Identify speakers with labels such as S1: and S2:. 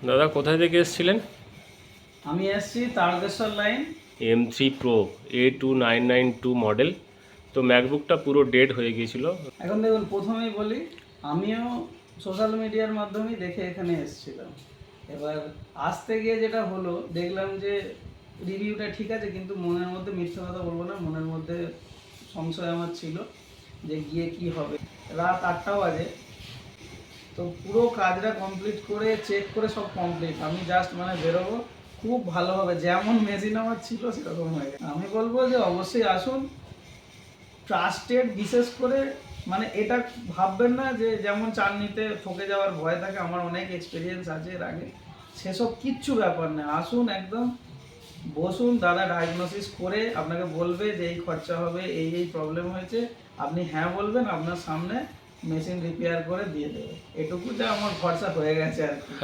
S1: দাদা কোথায় থেকে এসেছিলেন?
S2: আমি এসছি Tarakeswar line.
S1: M3 Pro A2992 model. তো ম্যাকবুকটা পুরো ডেড হয়ে গিয়েছিল।
S2: এখন দেখুন, প্রথমেই বলি, আমিও সোশ্যাল মিডিয়ার মাধ্যমেই দেখে এখানে এসেছিলাম। এবার আসতে গিয়ে যেটা হলো, দেখলাম যে রিভিউটা ঠিক আছে, কিন্তু মনের মধ্যে মিথ্যে কথা বলবো না, মনের মধ্যে সংশয় আমার ছিল যে গিয়ে কি হবে। রাত 8টা বাজে, তো পুরো কাজটা কমপ্লিট করে চেক করে সব কমপ্লিট, আমি জাস্ট বেরোবো। খুব ভালোভাবে যেমন মেশিন আমার ছিল সেরকম হয়ে গেছে। আমি বলবো যে অবশ্যই আসুন, ট্রাস্টেড। বিশেষ করে এটা ভাববেন না যে যেমন চাননিতে ঠকে যাওয়ার ভয় থাকে, আমার অনেক এক্সপিরিয়েন্স আছে এর আগে, সেসব কিচ্ছু ব্যাপার না। আসুন, একদম বসুন, দাদা ডায়াগনোসিস করে আপনাকে বলবে যে এই খরচা হবে, এই প্রবলেম হয়েছে, আপনি হ্যাঁ বলবেন, আপনার সামনে মেশিন রিপেয়ার করে দিয়ে দেবে। এটুকুতে আমার খরচা হয়ে গেছে আর কি।